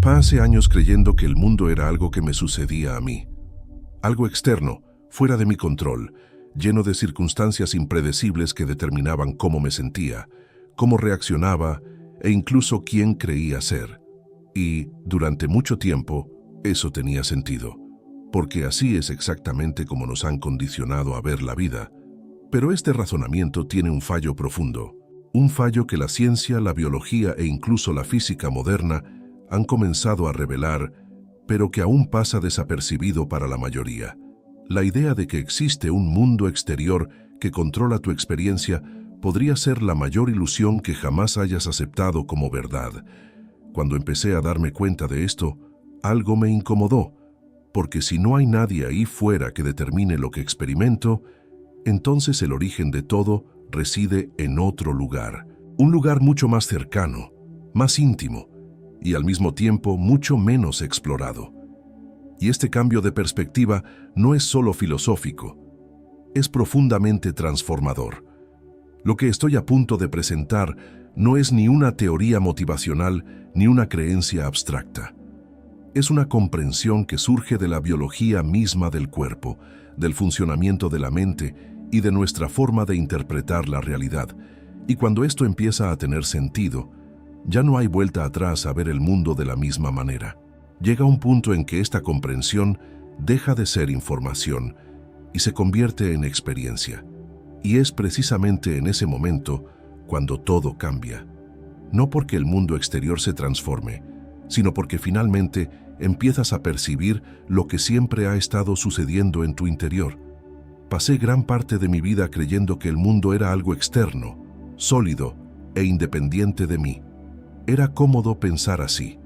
Pasé años creyendo que el mundo era algo que me sucedía a mí, algo externo, fuera de mi control, lleno de circunstancias impredecibles que determinaban cómo me sentía, cómo reaccionaba e incluso quién creía ser. Y, durante mucho tiempo, eso tenía sentido, porque así es exactamente como nos han condicionado a ver la vida. Pero este razonamiento tiene un fallo profundo, un fallo que la ciencia, la biología e incluso la física moderna han comenzado a revelar, pero que aún pasa desapercibido para la mayoría. La idea de que existe un mundo exterior que controla tu experiencia podría ser la mayor ilusión que jamás hayas aceptado como verdad. Cuando empecé a darme cuenta de esto, algo me incomodó, porque si no hay nadie ahí fuera que determine lo que experimento, entonces el origen de todo reside en otro lugar, un lugar mucho más cercano, más íntimo y al mismo tiempo mucho menos explorado. Y este cambio de perspectiva no es solo filosófico, es profundamente transformador. Lo que estoy a punto de presentar no es ni una teoría motivacional ni una creencia abstracta. Es una comprensión que surge de la biología misma del cuerpo, del funcionamiento de la mente y de nuestra forma de interpretar la realidad. Y cuando esto empieza a tener sentido, ya no hay vuelta atrás a ver el mundo de la misma manera. Llega un punto en que esta comprensión deja de ser información y se convierte en experiencia. Y es precisamente en ese momento cuando todo cambia. No porque el mundo exterior se transforme, sino porque finalmente empiezas a percibir lo que siempre ha estado sucediendo en tu interior. Pasé gran parte de mi vida creyendo que el mundo era algo externo, sólido e independiente de mí. Era cómodo pensar así,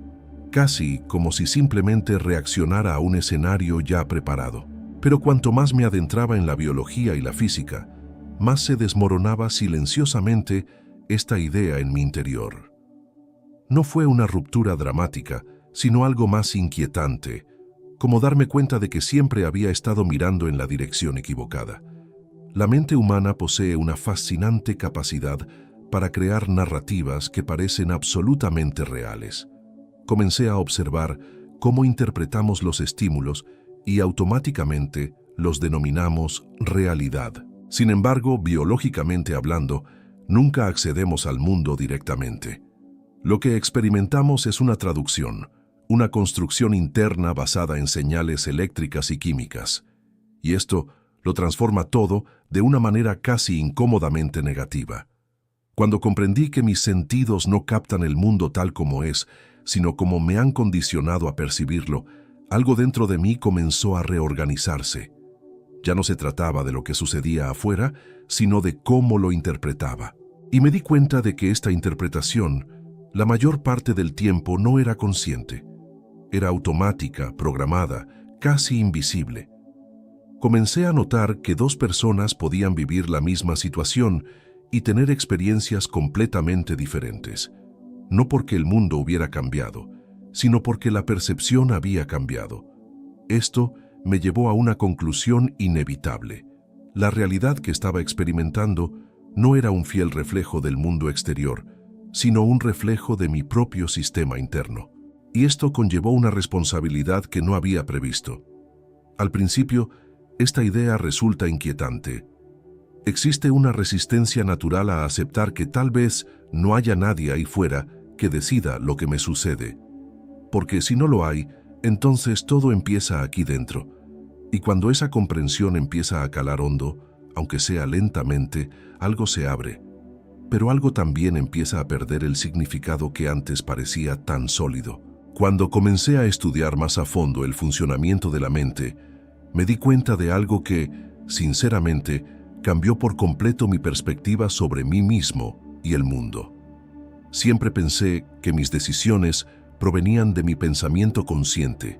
casi como si simplemente reaccionara a un escenario ya preparado. Pero cuanto más me adentraba en la biología y la física, más se desmoronaba silenciosamente esta idea en mi interior. No fue una ruptura dramática, sino algo más inquietante, como darme cuenta de que siempre había estado mirando en la dirección equivocada. La mente humana posee una fascinante capacidad para crear narrativas que parecen absolutamente reales. Comencé a observar cómo interpretamos los estímulos y automáticamente los denominamos realidad. Sin embargo, biológicamente hablando, nunca accedemos al mundo directamente. Lo que experimentamos es una traducción, una construcción interna basada en señales eléctricas y químicas. Y esto lo transforma todo de una manera casi incómodamente negativa. Cuando comprendí que mis sentidos no captan el mundo tal como es, sino como me han condicionado a percibirlo, algo dentro de mí comenzó a reorganizarse. Ya no se trataba de lo que sucedía afuera, sino de cómo lo interpretaba. Y me di cuenta de que esta interpretación, la mayor parte del tiempo, no era consciente. Era automática, programada, casi invisible. Comencé a notar que dos personas podían vivir la misma situación y tener experiencias completamente diferentes. No porque el mundo hubiera cambiado, sino porque la percepción había cambiado. Esto me llevó a una conclusión inevitable. La realidad que estaba experimentando no era un fiel reflejo del mundo exterior, sino un reflejo de mi propio sistema interno. Y esto conllevó una responsabilidad que no había previsto. Al principio, esta idea resulta inquietante. Existe una resistencia natural a aceptar que tal vez no haya nadie ahí fuera que decida lo que me sucede. Porque si no lo hay, entonces todo empieza aquí dentro. Y cuando esa comprensión empieza a calar hondo, aunque sea lentamente, algo se abre. Pero algo también empieza a perder el significado que antes parecía tan sólido. Cuando comencé a estudiar más a fondo el funcionamiento de la mente, me di cuenta de algo que, sinceramente, cambió por completo mi perspectiva sobre mí mismo y el mundo. Siempre pensé que mis decisiones provenían de mi pensamiento consciente,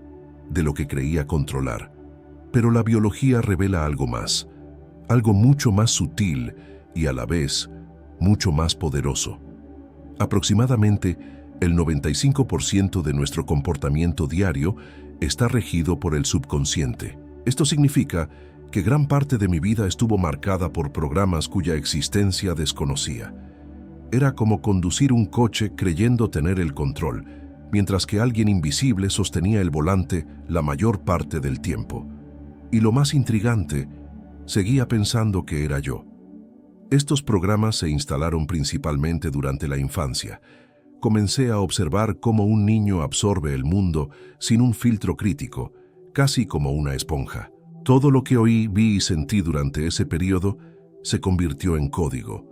de lo que creía controlar. Pero la biología revela algo más, algo mucho más sutil y a la vez mucho más poderoso. Aproximadamente el 95% de nuestro comportamiento diario está regido por el subconsciente. Esto significa que gran parte de mi vida estuvo marcada por programas cuya existencia desconocía. Era como conducir un coche creyendo tener el control, mientras que alguien invisible sostenía el volante la mayor parte del tiempo. Y lo más intrigante, seguía pensando que era yo. Estos programas se instalaron principalmente durante la infancia. Comencé a observar cómo un niño absorbe el mundo sin un filtro crítico, casi como una esponja. Todo lo que oí, vi y sentí durante ese periodo se convirtió en código.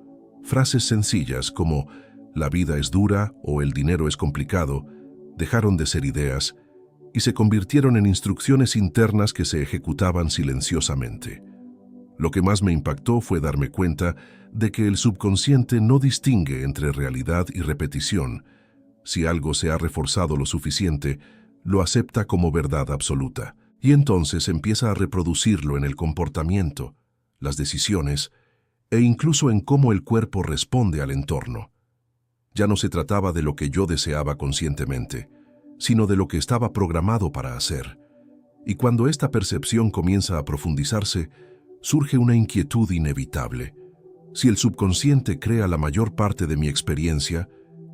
Frases sencillas como «la vida es dura» o «el dinero es complicado» dejaron de ser ideas y se convirtieron en instrucciones internas que se ejecutaban silenciosamente. Lo que más me impactó fue darme cuenta de que el subconsciente no distingue entre realidad y repetición. Si algo se ha reforzado lo suficiente, lo acepta como verdad absoluta, y entonces empieza a reproducirlo en el comportamiento, las decisiones, e incluso en cómo el cuerpo responde al entorno. Ya no se trataba de lo que yo deseaba conscientemente, sino de lo que estaba programado para hacer. Y cuando esta percepción comienza a profundizarse, surge una inquietud inevitable. Si el subconsciente crea la mayor parte de mi experiencia,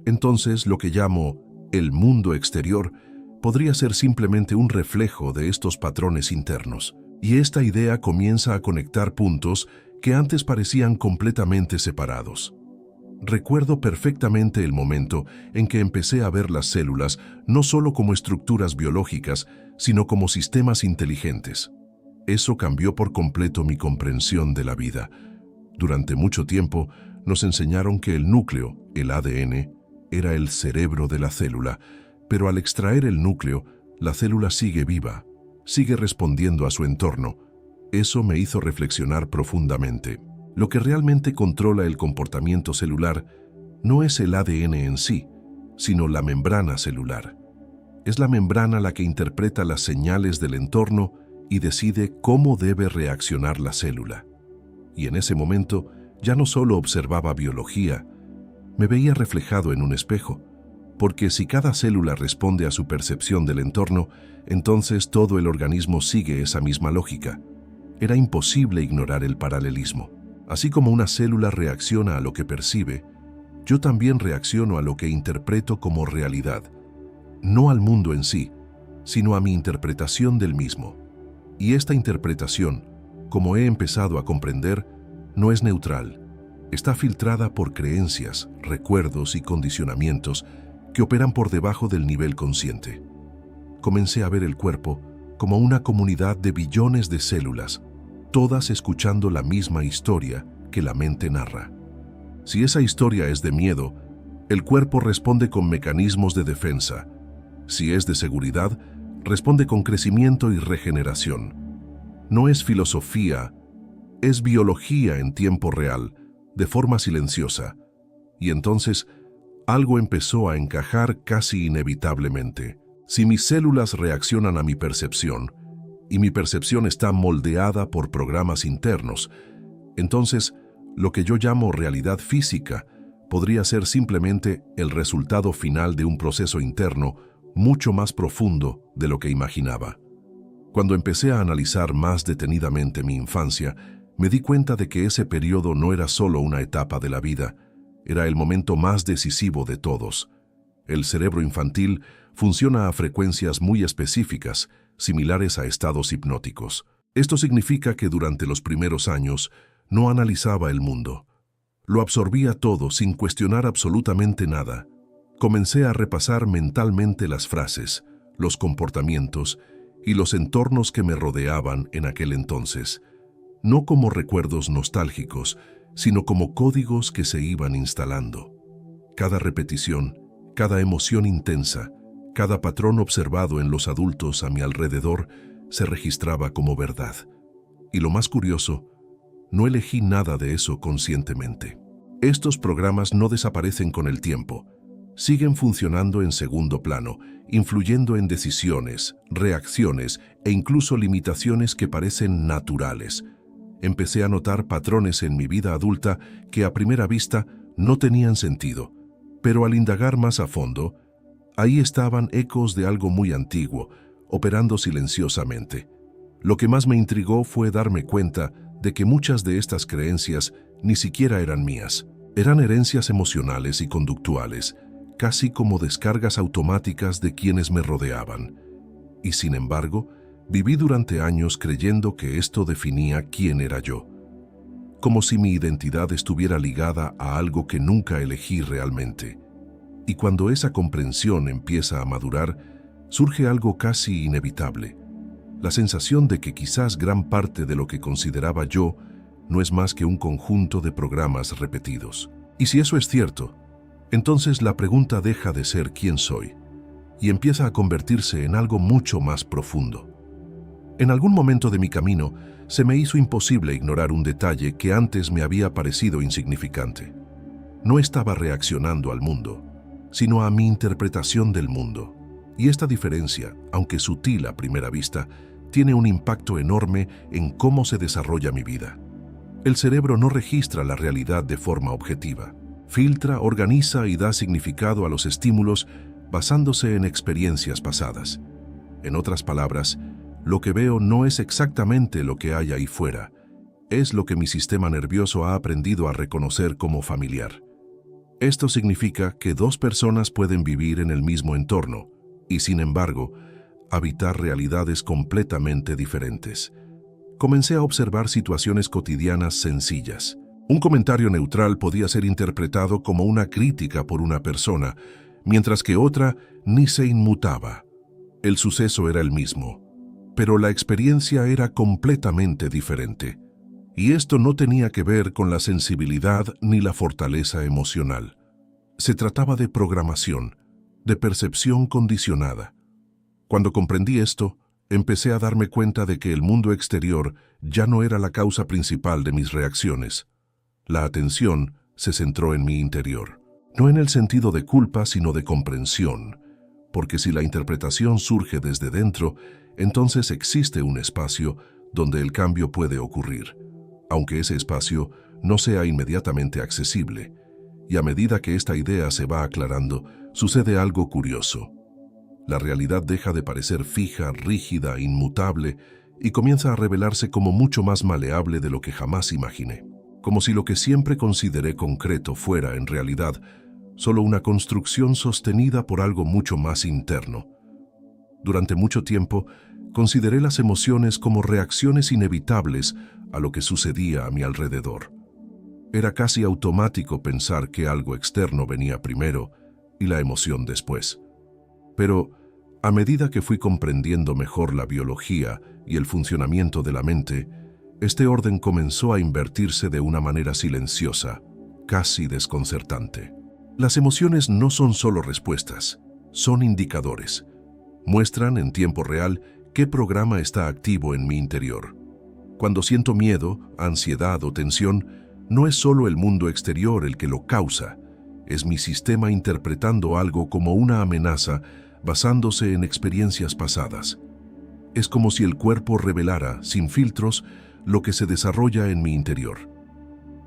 entonces lo que llamo el mundo exterior podría ser simplemente un reflejo de estos patrones internos. Y esta idea comienza a conectar puntos que antes parecían completamente separados. Recuerdo perfectamente el momento en que empecé a ver las células no solo como estructuras biológicas, sino como sistemas inteligentes. Eso cambió por completo mi comprensión de la vida. Durante mucho tiempo nos enseñaron que el núcleo, el ADN, era el cerebro de la célula, pero al extraer el núcleo, la célula sigue viva, sigue respondiendo a su entorno. Eso me hizo reflexionar profundamente. Lo que realmente controla el comportamiento celular no es el ADN en sí, sino la membrana celular. Es la membrana la que interpreta las señales del entorno y decide cómo debe reaccionar la célula. Y en ese momento ya no solo observaba biología, me veía reflejado en un espejo, porque si cada célula responde a su percepción del entorno, entonces todo el organismo sigue esa misma lógica. Era imposible ignorar el paralelismo. Así como una célula reacciona a lo que percibe, yo también reacciono a lo que interpreto como realidad, no al mundo en sí, sino a mi interpretación del mismo. Y esta interpretación, como he empezado a comprender, no es neutral. Está filtrada por creencias, recuerdos y condicionamientos que operan por debajo del nivel consciente. Comencé a ver el cuerpo como una comunidad de billones de células, todas escuchando la misma historia que la mente narra. Si esa historia es de miedo, el cuerpo responde con mecanismos de defensa. Si es de seguridad, responde con crecimiento y regeneración. No es filosofía, es biología en tiempo real, de forma silenciosa. Y entonces, algo empezó a encajar casi inevitablemente. Si mis células reaccionan a mi percepción, y mi percepción está moldeada por programas internos, entonces, lo que yo llamo realidad física podría ser simplemente el resultado final de un proceso interno mucho más profundo de lo que imaginaba. Cuando empecé a analizar más detenidamente mi infancia, me di cuenta de que ese periodo no era solo una etapa de la vida, era el momento más decisivo de todos. El cerebro infantil funciona a frecuencias muy específicas, similares a estados hipnóticos. Esto significa que durante los primeros años no analizaba el mundo. Lo absorbía todo sin cuestionar absolutamente nada. Comencé a repasar mentalmente las frases, los comportamientos y los entornos que me rodeaban en aquel entonces, no como recuerdos nostálgicos, sino como códigos que se iban instalando. Cada repetición, cada emoción intensa, cada patrón observado en los adultos a mi alrededor se registraba como verdad. Y lo más curioso, no elegí nada de eso conscientemente. Estos programas no desaparecen con el tiempo. Siguen funcionando en segundo plano, influyendo en decisiones, reacciones e incluso limitaciones que parecen naturales. Empecé a notar patrones en mi vida adulta que a primera vista no tenían sentido, pero al indagar más a fondo, ahí estaban ecos de algo muy antiguo, operando silenciosamente. Lo que más me intrigó fue darme cuenta de que muchas de estas creencias ni siquiera eran mías. Eran herencias emocionales y conductuales casi como descargas automáticas de quienes me rodeaban. Y sin embargo, viví durante años creyendo que esto definía quién era yo, como si mi identidad estuviera ligada a algo que nunca elegí realmente. Y cuando esa comprensión empieza a madurar, surge algo casi inevitable, la sensación de que quizás gran parte de lo que consideraba yo no es más que un conjunto de programas repetidos. Y si eso es cierto, entonces la pregunta deja de ser quién soy y empieza a convertirse en algo mucho más profundo. En algún momento de mi camino se me hizo imposible ignorar un detalle que antes me había parecido insignificante. No estaba reaccionando al mundo, sino a mi interpretación del mundo. Y esta diferencia, aunque sutil a primera vista, tiene un impacto enorme en cómo se desarrolla mi vida. El cerebro no registra la realidad de forma objetiva. Filtra, organiza y da significado a los estímulos basándose en experiencias pasadas. En otras palabras, lo que veo no es exactamente lo que hay ahí fuera, es lo que mi sistema nervioso ha aprendido a reconocer como familiar. Esto significa que dos personas pueden vivir en el mismo entorno y, sin embargo, habitar realidades completamente diferentes. Comencé a observar situaciones cotidianas sencillas. Un comentario neutral podía ser interpretado como una crítica por una persona, mientras que otra ni se inmutaba. El suceso era el mismo, pero la experiencia era completamente diferente. Y esto no tenía que ver con la sensibilidad ni la fortaleza emocional. Se trataba de programación, de percepción condicionada. Cuando comprendí esto, empecé a darme cuenta de que el mundo exterior ya no era la causa principal de mis reacciones. La atención se centró en mi interior, no en el sentido de culpa, sino de comprensión, porque si la interpretación surge desde dentro, entonces existe un espacio donde el cambio puede ocurrir, aunque ese espacio no sea inmediatamente accesible. Y a medida que esta idea se va aclarando, sucede algo curioso. La realidad deja de parecer fija, rígida, inmutable, y comienza a revelarse como mucho más maleable de lo que jamás imaginé. Como si lo que siempre consideré concreto fuera, en realidad, solo una construcción sostenida por algo mucho más interno. Durante mucho tiempo, consideré las emociones como reacciones inevitables a lo que sucedía a mi alrededor. Era casi automático pensar que algo externo venía primero y la emoción después. Pero, a medida que fui comprendiendo mejor la biología y el funcionamiento de la mente, este orden comenzó a invertirse de una manera silenciosa, casi desconcertante. Las emociones no son solo respuestas, son indicadores. Muestran en tiempo real qué programa está activo en mi interior. Cuando siento miedo, ansiedad o tensión, no es solo el mundo exterior el que lo causa, es mi sistema interpretando algo como una amenaza basándose en experiencias pasadas. Es como si el cuerpo revelara, sin filtros, lo que se desarrolla en mi interior.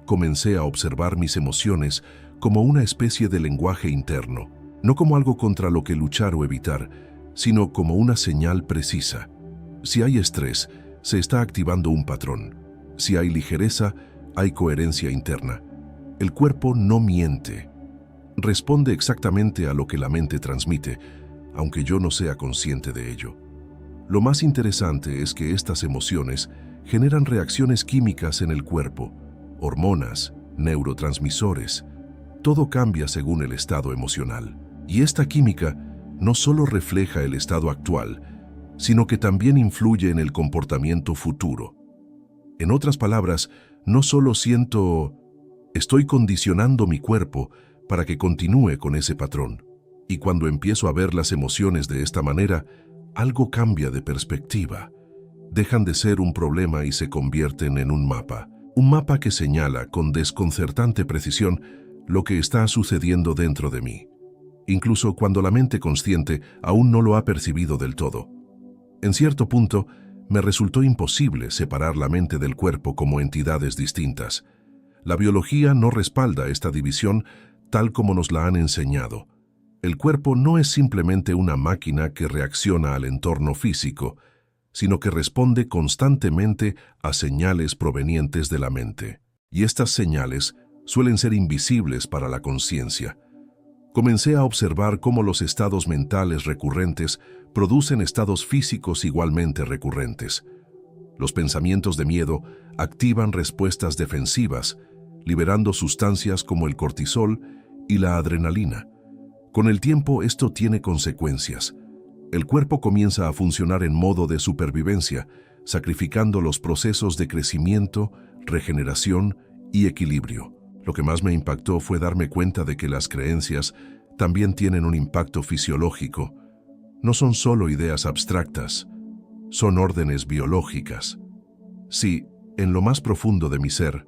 Comencé a observar mis emociones como una especie de lenguaje interno, no como algo contra lo que luchar o evitar, sino como una señal precisa. Si hay estrés, se está activando un patrón. Si hay ligereza, hay coherencia interna. El cuerpo no miente. Responde exactamente a lo que la mente transmite, aunque yo no sea consciente de ello. Lo más interesante es que estas emociones generan reacciones químicas en el cuerpo, hormonas, neurotransmisores. Todo cambia según el estado emocional. Y esta química no solo refleja el estado actual, sino que también influye en el comportamiento futuro. En otras palabras, no solo estoy condicionando mi cuerpo para que continúe con ese patrón. Y cuando empiezo a ver las emociones de esta manera, algo cambia de perspectiva. Dejan de ser un problema y se convierten en un mapa que señala con desconcertante precisión lo que está sucediendo dentro de mí, incluso cuando la mente consciente aún no lo ha percibido del todo. En cierto punto, me resultó imposible separar la mente del cuerpo como entidades distintas. La biología no respalda esta división tal como nos la han enseñado. El cuerpo no es simplemente una máquina que reacciona al entorno físico, sino que responde constantemente a señales provenientes de la mente. Y estas señales suelen ser invisibles para la conciencia. Comencé a observar cómo los estados mentales recurrentes producen estados físicos igualmente recurrentes. Los pensamientos de miedo activan respuestas defensivas, liberando sustancias como el cortisol y la adrenalina. Con el tiempo esto tiene consecuencias. El cuerpo comienza a funcionar en modo de supervivencia, sacrificando los procesos de crecimiento, regeneración y equilibrio. Lo que más me impactó fue darme cuenta de que las creencias también tienen un impacto fisiológico. No son solo ideas abstractas, son órdenes biológicas. Si, en lo más profundo de mi ser,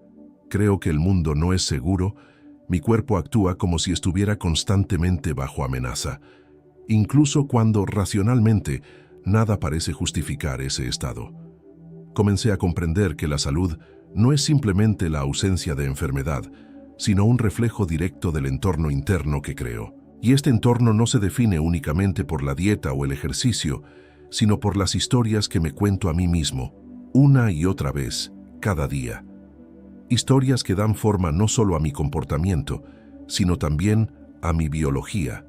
creo que el mundo no es seguro, mi cuerpo actúa como si estuviera constantemente bajo amenaza, incluso cuando racionalmente nada parece justificar ese estado. Comencé a comprender que la salud no es simplemente la ausencia de enfermedad, sino un reflejo directo del entorno interno que creo. Y este entorno no se define únicamente por la dieta o el ejercicio, sino por las historias que me cuento a mí mismo, una y otra vez, cada día. Historias que dan forma no solo a mi comportamiento, sino también a mi biología.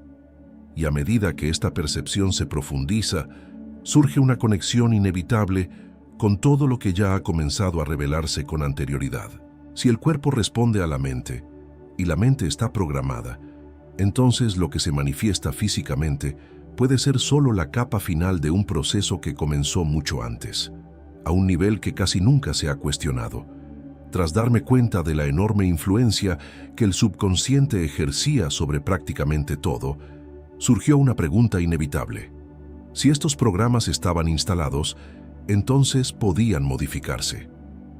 Y a medida que esta percepción se profundiza, surge una conexión inevitable con todo lo que ya ha comenzado a revelarse con anterioridad. Si el cuerpo responde a la mente, y la mente está programada, entonces lo que se manifiesta físicamente puede ser solo la capa final de un proceso que comenzó mucho antes, a un nivel que casi nunca se ha cuestionado. Tras darme cuenta de la enorme influencia que el subconsciente ejercía sobre prácticamente todo, surgió una pregunta inevitable. Si estos programas estaban instalados, entonces podían modificarse,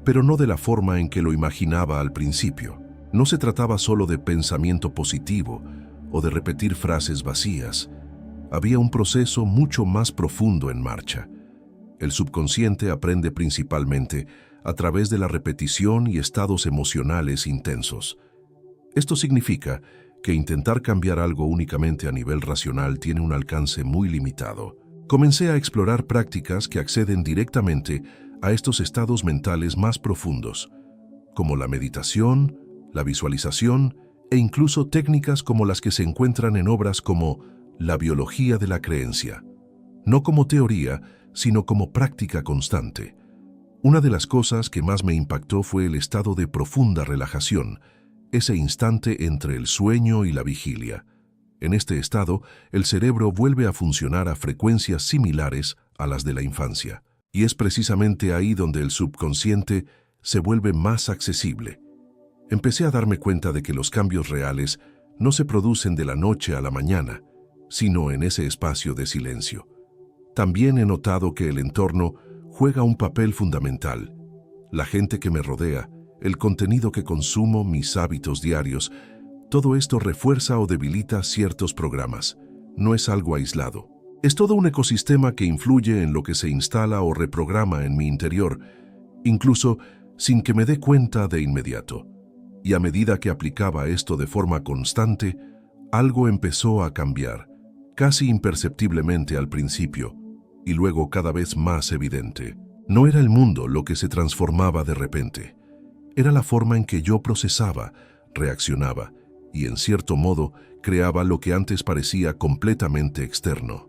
pero no de la forma en que lo imaginaba al principio. No se trataba solo de pensamiento positivo o de repetir frases vacías. Había un proceso mucho más profundo en marcha. El subconsciente aprende principalmente a través de la repetición y estados emocionales intensos. Esto significa que intentar cambiar algo únicamente a nivel racional tiene un alcance muy limitado. Comencé a explorar prácticas que acceden directamente a estos estados mentales más profundos, como la meditación, la visualización e incluso técnicas como las que se encuentran en obras como La biología de la creencia, no como teoría, sino como práctica constante. Una de las cosas que más me impactó fue el estado de profunda relajación, ese instante entre el sueño y la vigilia. En este estado, el cerebro vuelve a funcionar a frecuencias similares a las de la infancia, y es precisamente ahí donde el subconsciente se vuelve más accesible. Empecé a darme cuenta de que los cambios reales no se producen de la noche a la mañana, sino en ese espacio de silencio. También he notado que el entorno juega un papel fundamental. La gente que me rodea, el contenido que consumo, mis hábitos diarios, todo esto refuerza o debilita ciertos programas. No es algo aislado. Es todo un ecosistema que influye en lo que se instala o reprograma en mi interior, incluso sin que me dé cuenta de inmediato. Y a medida que aplicaba esto de forma constante, algo empezó a cambiar, casi imperceptiblemente al principio, y luego cada vez más evidente. No era el mundo lo que se transformaba de repente. Era la forma en que yo procesaba, reaccionaba, y en cierto modo creaba lo que antes parecía completamente externo.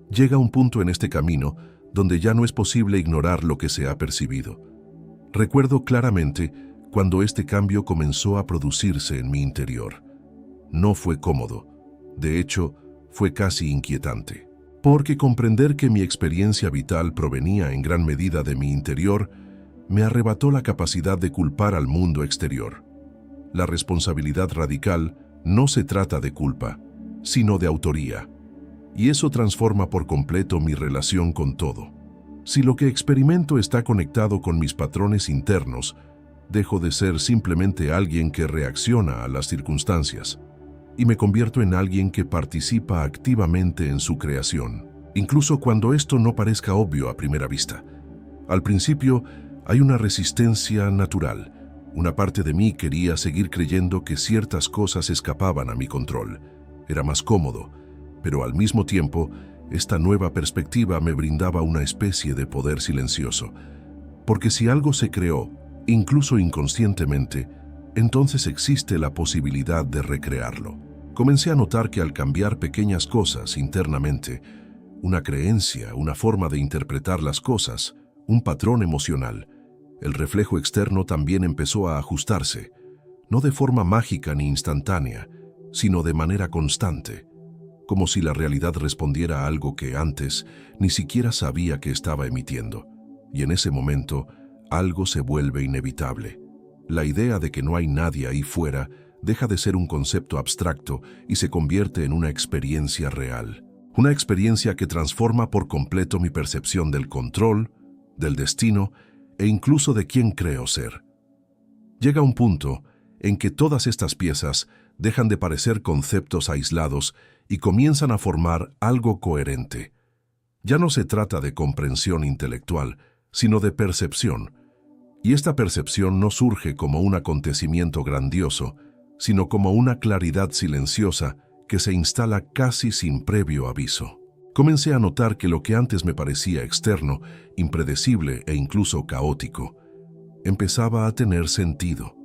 Llega un punto en este camino donde ya no es posible ignorar lo que se ha percibido. Recuerdo claramente cuando este cambio comenzó a producirse en mi interior. No fue cómodo, de hecho, fue casi inquietante, porque comprender que mi experiencia vital provenía en gran medida de mi interior me arrebató la capacidad de culpar al mundo exterior. La responsabilidad radical no se trata de culpa, sino de autoría, y eso transforma por completo mi relación con todo. Si lo que experimento está conectado con mis patrones internos, dejo de ser simplemente alguien que reacciona a las circunstancias y me convierto en alguien que participa activamente en su creación, incluso cuando esto no parezca obvio a primera vista. Al principio, hay una resistencia natural. Una parte de mí quería seguir creyendo que ciertas cosas escapaban a mi control. Era más cómodo, pero al mismo tiempo, esta nueva perspectiva me brindaba una especie de poder silencioso. Porque si algo se creó, incluso inconscientemente, entonces existe la posibilidad de recrearlo. Comencé a notar que al cambiar pequeñas cosas internamente, una creencia, una forma de interpretar las cosas, un patrón emocional, el reflejo externo también empezó a ajustarse, no de forma mágica ni instantánea, sino de manera constante, como si la realidad respondiera a algo que antes ni siquiera sabía que estaba emitiendo. Y en ese momento, algo se vuelve inevitable. La idea de que no hay nadie ahí fuera deja de ser un concepto abstracto y se convierte en una experiencia real. Una experiencia que transforma por completo mi percepción del control, del destino e incluso de quién creo ser. Llega un punto en que todas estas piezas dejan de parecer conceptos aislados y comienzan a formar algo coherente. Ya no se trata de comprensión intelectual, sino de percepción. Y esta percepción no surge como un acontecimiento grandioso, sino como una claridad silenciosa que se instala casi sin previo aviso. Comencé a notar que lo que antes me parecía externo, impredecible e incluso caótico, empezaba a tener sentido.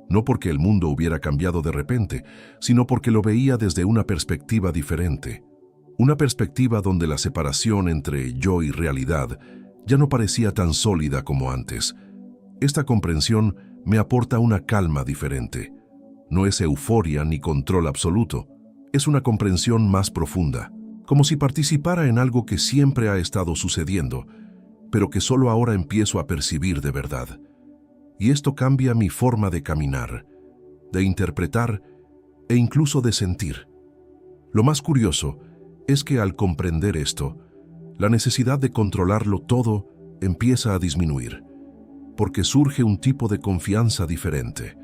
No porque el mundo hubiera cambiado de repente, sino porque lo veía desde una perspectiva diferente. Una perspectiva donde la separación entre yo y realidad ya no parecía tan sólida como antes. Esta comprensión me aporta una calma diferente. No es euforia ni control absoluto, es una comprensión más profunda, como si participara en algo que siempre ha estado sucediendo, pero que solo ahora empiezo a percibir de verdad. Y esto cambia mi forma de caminar, de interpretar e incluso de sentir. Lo más curioso es que al comprender esto, la necesidad de controlarlo todo empieza a disminuir, porque surge un tipo de confianza diferente,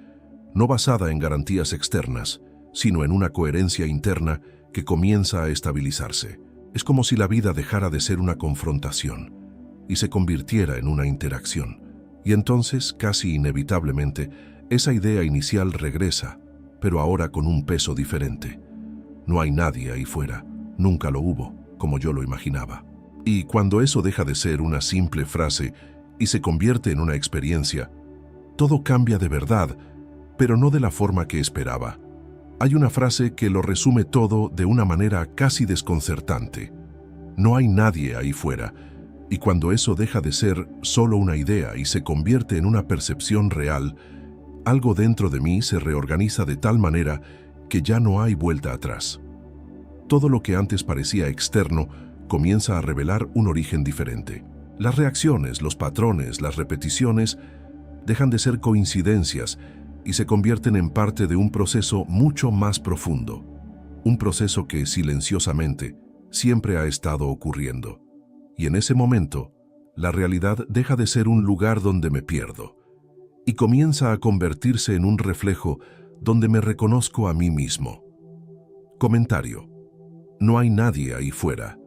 no basada en garantías externas, sino en una coherencia interna que comienza a estabilizarse. Es como si la vida dejara de ser una confrontación y se convirtiera en una interacción. Y entonces, casi inevitablemente, esa idea inicial regresa, pero ahora con un peso diferente. No hay nadie ahí fuera, nunca lo hubo, como yo lo imaginaba. Y cuando eso deja de ser una simple frase y se convierte en una experiencia, todo cambia de verdad, pero no de la forma que esperaba. Hay una frase que lo resume todo de una manera casi desconcertante. No hay nadie ahí fuera, y cuando eso deja de ser solo una idea y se convierte en una percepción real, algo dentro de mí se reorganiza de tal manera que ya no hay vuelta atrás. Todo lo que antes parecía externo comienza a revelar un origen diferente. Las reacciones, los patrones, las repeticiones dejan de ser coincidencias y se convierten en parte de un proceso mucho más profundo. Un proceso que silenciosamente siempre ha estado ocurriendo. Y en ese momento, la realidad deja de ser un lugar donde me pierdo y comienza a convertirse en un reflejo donde me reconozco a mí mismo. Comentario. No hay nadie ahí fuera,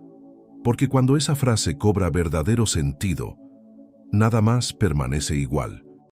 porque cuando esa frase cobra verdadero sentido, nada más permanece igual.